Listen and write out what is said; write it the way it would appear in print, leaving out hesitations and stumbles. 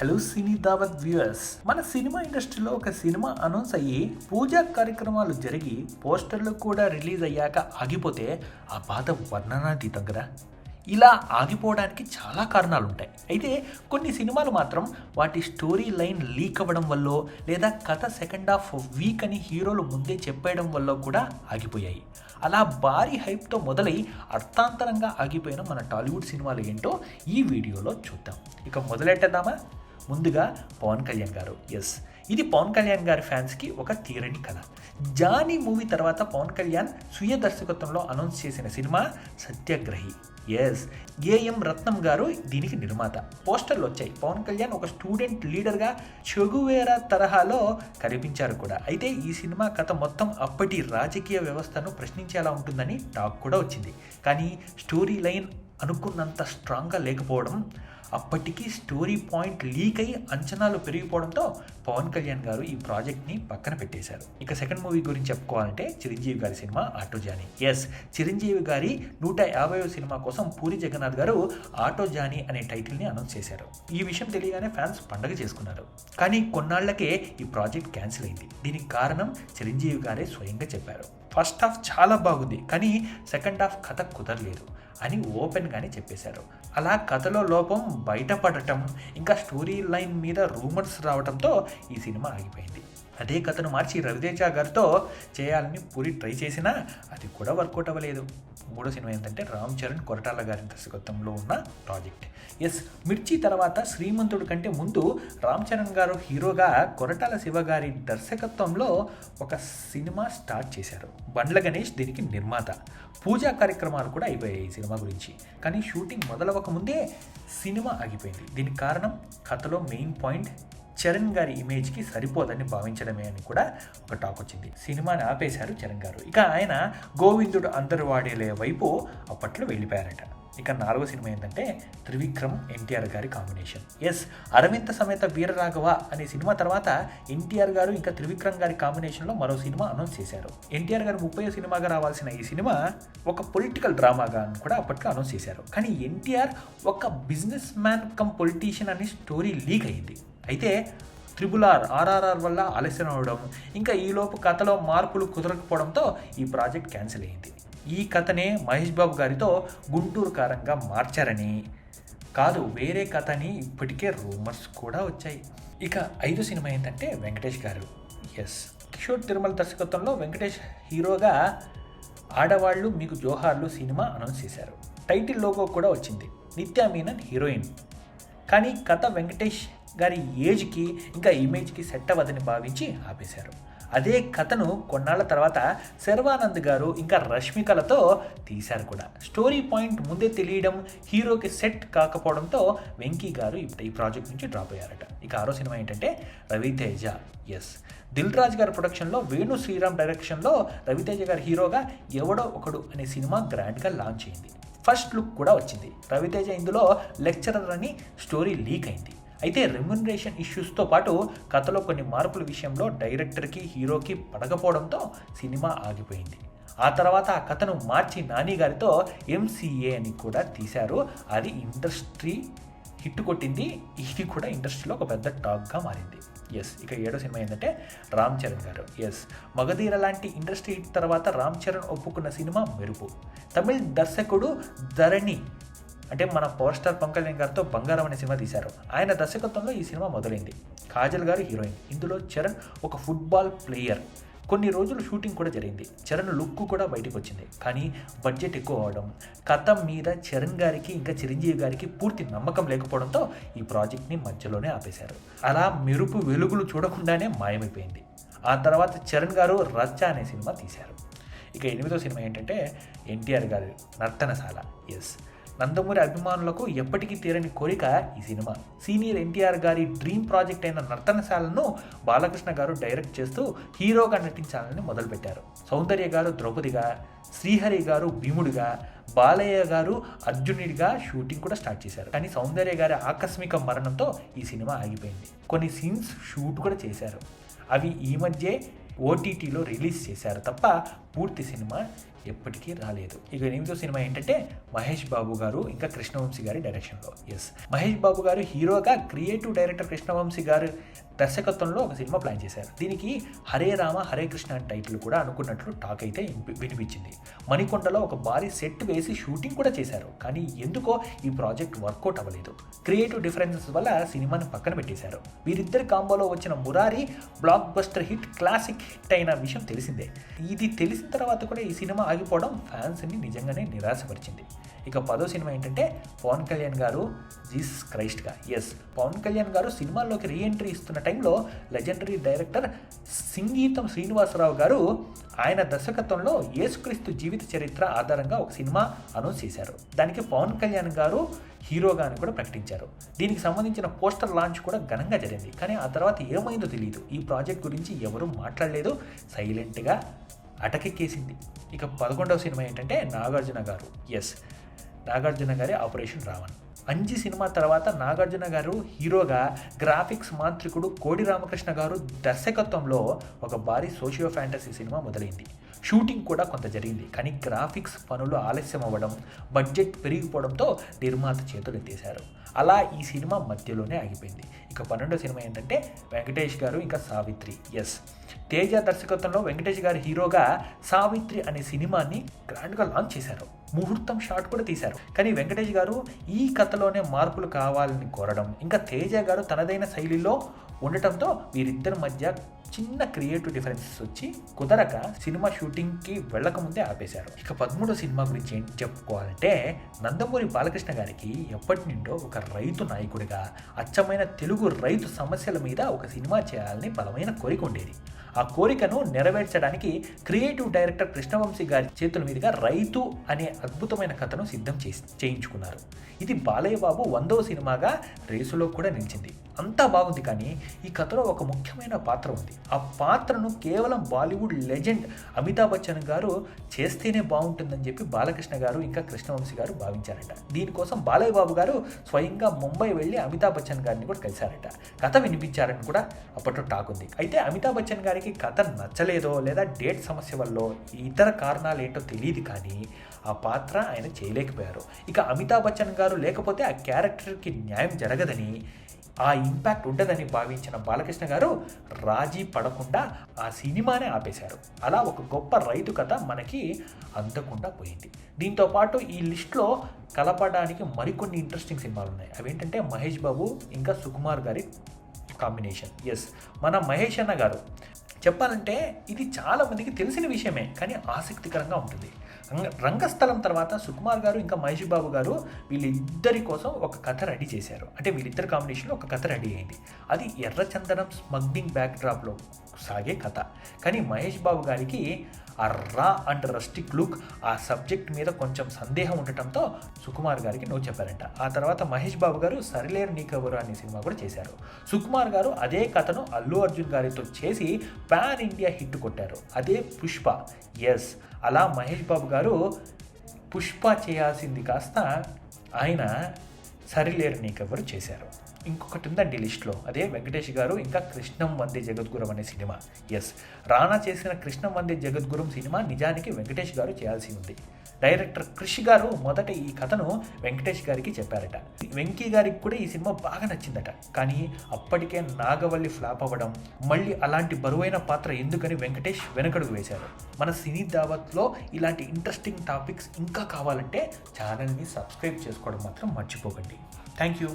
Hello సినీ దావత్ viewers. మన cinema ఇండస్ట్రీలో ఒక సినిమా అనౌన్స్ అయ్యి పూజా కార్యక్రమాలు జరిగి పోస్టర్లు కూడా రిలీజ్ అయ్యాక ఆగిపోతే ఆ బాధ వర్ణనాతీతం కదా. ఇలా ఆగిపోవడానికి చాలా కారణాలు ఉంటాయి. అయితే కొన్ని సినిమాలు మాత్రం వాటి స్టోరీ లైన్ లీక్ అవ్వడం వల్ల లేదా కథ సెకండ్ హాఫ్ వీక్ అని హీరోలు ముందే చెప్పేయడం వల్ల కూడా ఆగిపోయాయి. అలా భారీ హైప్తో మొదలై అర్థాంతరంగా ఆగిపోయిన మన టాలీవుడ్ సినిమాలు ఏంటో ఈ వీడియోలో చూద్దాం. ఇక మొదలెట్టేద్దామా? ముందుగా పవన్ కళ్యాణ్ గారు. ఇది పవన్ కళ్యాణ్ గారి ఫ్యాన్స్కి ఒక తీరని కథ. జానీ మూవీ తర్వాత పవన్ కళ్యాణ్ స్వీయ దర్శకత్వంలో అనౌన్స్ చేసిన సినిమా సత్యాగ్రహి. ఏఎం రత్నం గారు దీనికి నిర్మాత. పోస్టర్లు వచ్చాయి. పవన్ కళ్యాణ్ ఒక స్టూడెంట్ లీడర్గా చెగువేరా తరహాలో కనిపించారు కూడా. అయితే ఈ సినిమా కథ మొత్తం అప్పటి రాజకీయ వ్యవస్థను ప్రశ్నించేలా ఉంటుందని టాక్ కూడా వచ్చింది. కానీ స్టోరీ లైన్ అనుకున్నంత స్ట్రాంగ్గా లేకపోవడం, అప్పటికి స్టోరీ పాయింట్ లీక్ అయ్యి అంచనాలు పెరిగిపోవడంతో పవన్ కళ్యాణ్ గారు ఈ ప్రాజెక్ట్ని పక్కన పెట్టేశారు. ఇక సెకండ్ మూవీ గురించి చెప్పుకోవాలంటే చిరంజీవి గారి సినిమా ఆటో జానీ. చిరంజీవి గారి 150వ సినిమా కోసం పూరి జగన్నాథ్ గారు ఆటో జానీ అనే టైటిల్ని అనౌన్స్ చేశారు. ఈ విషయం తెలియగానే ఫ్యాన్స్ పండగ చేసుకున్నారు. కానీ కొన్నాళ్లకే ఈ ప్రాజెక్ట్ క్యాన్సిల్ అయింది. దీనికి కారణం చిరంజీవి గారే స్వయంగా చెప్పారు. ఫస్ట్ హాఫ్ చాలా బాగుంది, కానీ సెకండ్ హాఫ్ కథ కుదరలేదు అని ఓపెన్గానే చెప్పేశారు. అలా కథలో లోపం బయటపడటం, ఇంకా స్టోరీ లైన్ మీద రూమర్స్ రావడంతో ఈ సినిమా ఆగిపోయింది. అదే కథను మార్చి రవితేజ గారితో చేయాలని పూరి ట్రై చేసినా అది కూడా వర్కౌట్ అవ్వలేదు. మూడో సినిమా ఏంటంటే రామ్ చరణ్ కొరటాల గారి దర్శకత్వంలో ఉన్న ప్రాజెక్ట్. మిర్చి తర్వాత శ్రీమంతుడు కంటే ముందు రామ్ చరణ్ గారు హీరోగా కొరటాల శివ గారి దర్శకత్వంలో ఒక సినిమా స్టార్ట్ చేశారు. బండ్ల గణేష్ దీనికి నిర్మాత. పూజా కార్యక్రమాలు కూడా అయిపోయాయి ఈ సినిమా గురించి. కానీ షూటింగ్ మొదలవ్వక ముందే సినిమా ఆగిపోయింది. దీనికి కారణం కథలో మెయిన్ పాయింట్ చరణ్ గారి ఇమేజ్కి సరిపోదని భావించడమే అని కూడా ఒక టాక్ వచ్చింది. సినిమాని ఆపేశారు చరణ్ గారు. ఇక ఆయన గోవిందుడు అందరు వాడేలే వైపు అప్పట్లో వెళ్ళిపోయారట. ఇక నాలుగో సినిమా ఏంటంటే త్రివిక్రమ్ ఎన్టీఆర్ గారి కాంబినేషన్. అరవింద సమేత వీరరాఘవ అనే సినిమా తర్వాత ఎన్టీఆర్ గారు ఇంకా త్రివిక్రమ్ గారి కాంబినేషన్లో మరో సినిమా అనౌన్స్ చేశారు. ఎన్టీఆర్ గారు 30వ సినిమాగా రావాల్సిన ఈ సినిమా ఒక పొలిటికల్ డ్రామాగా అని కూడా అప్పట్లో అనౌన్స్ చేశారు. కానీ ఎన్టీఆర్ ఒక బిజినెస్ మ్యాన్ కమ్ పొలిటీషియన్ అని స్టోరీ లీక్ అయింది. అయితే RRR వల్ల ఆలస్యం అవడం, ఇంకా ఈలోపు కథలో మార్పులు కుదరకపోవడంతో ఈ ప్రాజెక్ట్ క్యాన్సిల్ అయింది. ఈ కథనే మహేష్ బాబు గారితో గుంటూరు కారంగా మార్చారని కాదు, వేరే కథని ఇప్పటికే రూమర్స్ కూడా వచ్చాయి. ఇక ఐదో సినిమా ఏంటంటే వెంకటేష్ గారు. కిషోర్ తిరుమల దర్శకత్వంలో వెంకటేష్ హీరోగా ఆడవాళ్ళు మీకు జోహార్లు సినిమా అనౌన్స్ చేశారు. టైటిల్ లోగో కూడా వచ్చింది. నిత్యా మీనన్ హీరోయిన్. కానీ కథ వెంకటేష్ గారి ఏజ్కి ఇంకా ఇమేజ్కి సెట్ అవ్వదని భావించి ఆపేశారు. అదే కథను కొన్నాళ్ళ తర్వాత శర్వానంద్ గారు ఇంకా రష్మికలతో తీశారు కూడా. స్టోరీ పాయింట్ ముందే తెలియడం, హీరోకి సెట్ కాకపోవడంతో వెంకీ గారు ఈ ప్రాజెక్ట్ నుంచి డ్రాప్ అయ్యారట. ఇక ఆరో సినిమా ఏంటంటే రవితేజ. దిల్ రాజు గారి ప్రొడక్షన్లో వేణు శ్రీరామ్ డైరెక్షన్లో రవితేజ గారి హీరోగా ఎవడో ఒకడు అనే సినిమా గ్రాండ్గా లాంచ్ అయింది. ఫస్ట్ లుక్ కూడా వచ్చింది. రవితేజ ఇందులో లెక్చరర్ అని స్టోరీ లీక్ అయింది. అయితే రెమ్యునరేషన్ ఇష్యూస్తో పాటు కథలో కొన్ని మార్పుల విషయంలో డైరెక్టర్కి హీరోకి పడకపోవడంతో సినిమా ఆగిపోయింది. ఆ తర్వాత ఆ కథను మార్చి నాని గారితో MCA అని కూడా తీశారు. అది ఇండస్ట్రీ హిట్ కొట్టింది. ఇది కూడా ఇండస్ట్రీలో ఒక పెద్ద టాక్గా మారింది. ఇక ఏడో సినిమా ఏంటంటే రామ్ చరణ్ గారు. మగధీర లాంటి ఇండస్ట్రీ హిట్ తర్వాత రామ్ చరణ్ ఒప్పుకున్న సినిమా మెరుపు. తమిళ్ దర్శకుడు ధరణి అంటే మన పవర్ స్టార్ పవన్ కళ్యాణ్ గారితో బంగారం అనే సినిమా తీశారు. ఆయన దర్శకత్వంలో ఈ సినిమా మొదలైంది. కాజల్ గారు హీరోయిన్. ఇందులో చరణ్ ఒక ఫుట్బాల్ ప్లేయర్. కొన్ని రోజులు షూటింగ్ కూడా జరిగింది. చరణ్ లుక్ కూడా బయటకు వచ్చింది. కానీ బడ్జెట్ ఎక్కువ అవడం, కథ మీద చరణ్ గారికి ఇంకా చిరంజీవి గారికి పూర్తి నమ్మకం లేకపోవడంతో ఈ ప్రాజెక్ట్ని మధ్యలోనే ఆపేశారు. అలా మెరుపు వెలుగులు చూడకుండానే మాయమైపోయింది. ఆ తర్వాత చరణ్ గారు రచ్చ అనే సినిమా తీశారు. ఇక ఎనిమిదో సినిమా ఏంటంటే ఎన్టీఆర్ గారి నర్తనశాల. నందమూరి అభిమానులకు ఎప్పటికీ తీరని కోరిక ఈ సినిమా. సీనియర్ ఎన్టీఆర్ గారి డ్రీమ్ ప్రాజెక్ట్ అయిన నర్తనశాలను బాలకృష్ణ గారు డైరెక్ట్ చేస్తూ హీరోగా నటించాలని మొదలుపెట్టారు. సౌందర్య గారు ద్రౌపదిగా, శ్రీహరి గారు భీముడిగా, బాలయ్య గారు అర్జునుడిగా షూటింగ్ కూడా స్టార్ట్ చేశారు. కానీ సౌందర్య గారి ఆకస్మిక మరణంతో ఈ సినిమా ఆగిపోయింది. కొన్ని సీన్స్ షూట్ కూడా చేశారు. అవి ఈ మధ్య OTTలో రిలీజ్ చేశారు తప్ప పూర్తి సినిమా ఎప్పటికీ రాలేదు. ఇక 8వ సినిమా ఏంటంటే మహేష్ బాబు గారు ఇంకా కృష్ణవంశీ గారి డైరెక్షన్లో. మహేష్ బాబు గారు హీరోగా, క్రియేటివ్ డైరెక్టర్ కృష్ణవంశీ గారు దర్శకత్వంలో ఒక సినిమా ప్లాన్ చేశారు. దీనికి హరే రామ హరే కృష్ణ అని టైటిల్ కూడా అనుకున్నట్లు టాక్ అయితే వినిపించింది. మణికొండలో ఒక భారీ సెట్ వేసి షూటింగ్ కూడా చేశారు. కానీ ఎందుకో ఈ ప్రాజెక్ట్ వర్కౌట్ అవ్వలేదు. క్రియేటివ్ డిఫరెన్సెస్ వల్ల సినిమాని పక్కన పెట్టేశారు. వీరిద్దరి కాంబోలో వచ్చిన Murari block buster hit, classic hit అయిన విషయం తెలిసిందే. ఇది తెలిసిన తర్వాత కూడా ఈ సినిమా ఆగిపోవడం ఫ్యాన్స్ని నిజంగానే నిరాశపరిచింది. ఇక 10వ సినిమా ఏంటంటే పవన్ కళ్యాణ్ గారు జీసస్ క్రైస్ట్గా. పవన్ కళ్యాణ్ గారు సినిమాల్లోకి రీఎంట్రీ ఇస్తున్న టైంలో లెజెండరీ డైరెక్టర్ సింగీతం శ్రీనివాసరావు గారు ఆయన దర్శకత్వంలో యేసుక్రీస్తు జీవిత చరిత్ర ఆధారంగా ఒక సినిమా అనౌన్స్ చేశారు. దానికి పవన్ కళ్యాణ్ గారు హీరోగా అని కూడా ప్రకటించారు. దీనికి సంబంధించిన పోస్టర్ లాంచ్ కూడా ఘనంగా జరిగింది. కానీ ఆ తర్వాత ఏమైందో తెలియదు. ఈ ప్రాజెక్ట్ గురించి ఎవరూ మాట్లాడలేదు, సైలెంట్గా అటకెక్కేసింది. ఇక 11వ సినిమా ఏంటంటే నాగార్జున గారు. నాగార్జున గారి ఆపరేషన్ రావణ్. అంజి సినిమా తర్వాత నాగార్జున గారు హీరోగా, గ్రాఫిక్స్ మాంత్రికుడు కోడి రామకృష్ణ గారు దర్శకత్వంలో ఒక భారీ సోషియో ఫ్యాంటసీ సినిమా మొదలైంది. షూటింగ్ కూడా కొంత జరిగింది. కానీ గ్రాఫిక్స్ పనులు ఆలస్యం అవ్వడం, బడ్జెట్ పెరిగిపోవడంతో నిర్మాత చేతులు ఎత్తేశారు. అలా ఈ సినిమా మధ్యలోనే ఆగిపోయింది. ఇక 12వ సినిమా ఏంటంటే వెంకటేష్ గారు ఇంకా సావిత్రి. తేజ దర్శకత్వంలో వెంకటేష్ గారు హీరోగా సావిత్రి అనే సినిమాని గ్రాండ్గా లాంచ్ చేశారు. ముహూర్తం షాట్ కూడా తీశారు. కానీ వెంకటేష్ గారు ఈ కథలోనే మార్పులు కావాలని కోరడం, ఇంకా తేజ గారు తనదైన శైలిలో ఉండటంతో వీరిద్దరి మధ్య చిన్న క్రియేటివ్ డిఫరెన్సెస్ వచ్చి కుదరక సినిమా షూటింగ్కి వెళ్ళకముందే ఆపేశారు. ఇక 13వ సినిమా గురించి ఏంటి చెప్పుకోవాలంటే, నందమూరి బాలకృష్ణ గారికి ఎప్పటి నుండో ఒక రైతు నాయకుడిగా అచ్చమైన తెలుగు రైతు సమస్యల మీద ఒక సినిమా చేయాలని బలమైన కోరిక ఉండేది. ఆ కోరికను నెరవేర్చడానికి క్రియేటివ్ డైరెక్టర్ కృష్ణవంశీ గారి చేతుల మీదుగా రైతు అనే అద్భుతమైన కథను సిద్ధం చేయించుకున్నారు. ఇది బాలయ్య బాబు 100వ సినిమాగా రేసులో కూడా నిలిచింది. అంతా బాగుంది, కానీ ఈ కథలో ఒక ముఖ్యమైన పాత్ర ఉంది. ఆ పాత్రను కేవలం బాలీవుడ్ లెజెండ్ అమితాబ్ బచ్చన్ గారు చేస్తేనే బాగుంటుందని చెప్పి బాలకృష్ణ గారు ఇంకా కృష్ణవంశీ గారు భావించారట. దీనికోసం బాలయ్య బాబు గారు స్వయంగా ముంబై వెళ్ళి అమితాబ్ బచ్చన్ గారిని కూడా కలిశారట. కథ వినిపించారని కూడా అప్పట్లో టాక్ ఉంది. అయితే అమితాబ్ బచ్చన్ గారికి కథ నచ్చలేదో లేదా డేట్ సమస్య వల్ల ఇతర కారణాలు ఏంటో తెలియదు, కానీ ఆ పాత్ర ఆయన చేయలేకపోయారు. ఇక అమితాబ్ బచ్చన్ గారు లేకపోతే ఆ క్యారెక్టర్కి న్యాయం జరగదని, ఆ ఇంపాక్ట్ ఉండదని భావించిన బాలకృష్ణ గారు రాజీ పడకుండా ఆ సినిమానే ఆపేశారు. అలా ఒక గొప్ప రైతు కథ మనకి అందకుండా పోయింది. దీంతో పాటు ఈ లిస్ట్లో కలపడానికి మరికొన్ని ఇంట్రెస్టింగ్ సినిమాలు ఉన్నాయి. అవేంటంటే మహేష్ బాబు ఇంకా సుకుమార్ గారి కాంబినేషన్. మన మహేష్ అన్న గారు చెప్పాలంటే ఇది చాలామందికి తెలిసిన విషయమే, కానీ ఆసక్తికరంగా ఉంటుంది. రంగస్థలం తర్వాత సుకుమార్ గారు ఇంకా మహేష్ బాబు గారు వీళ్ళిద్దరి కోసం ఒక కథ రెడీ చేశారు. అంటే వీళ్ళిద్దరి కాంబినేషన్లో ఒక కథ రెడీ అయింది. అది ఎర్రచందనం స్మగ్లింగ్ బ్యాక్డ్రాప్లో సాగే కథ. కానీ మహేష్ బాబు గారికి ఆ రా అండ్ రస్టిక్ లుక్, ఆ సబ్జెక్ట్ మీద కొంచెం సందేహం ఉండటంతో సుకుమార్ గారికి నో చెప్పారంట. ఆ తర్వాత మహేష్ బాబు గారు సరిలేరు నీకెవరు అనే సినిమా కూడా చేశారు. సుకుమార్ గారు అదే కథను అల్లు అర్జున్ గారితో చేసి పాన్ ఇండియా హిట్ కొట్టారు. అదే పుష్ప. అలా మహేష్ బాబు గారు పుష్ప చేయాల్సింది కాస్త ఆయన సరిలేరు నీకెవరు చేశారు. ఇంకొకటి ఉందండి లిస్ట్లో, అదే వెంకటేష్ గారు ఇంకా కృష్ణం వందే జగద్గురం అనే సినిమా. రానా చేసిన కృష్ణం వందే జగద్గురం సినిమా నిజానికి వెంకటేష్ గారు చేయాల్సి ఉంది. డైరెక్టర్ క్రిష్ గారు మొదట ఈ కథను వెంకటేష్ గారికి చెప్పారట. వెంకీ గారికి కూడా ఈ సినిమా బాగా నచ్చిందట. కానీ అప్పటికే నాగవల్లి ఫ్లాప్ అవ్వడం, మళ్ళీ అలాంటి బరువైన పాత్ర ఎందుకని వెంకటేష్ వెనకడుగు వేశారు. మన సినీ దావత్లో ఇలాంటి ఇంట్రెస్టింగ్ టాపిక్స్ ఇంకా కావాలంటే ఛానల్ని సబ్స్క్రైబ్ చేసుకోవడం మాత్రం మర్చిపోకండి. Thank you.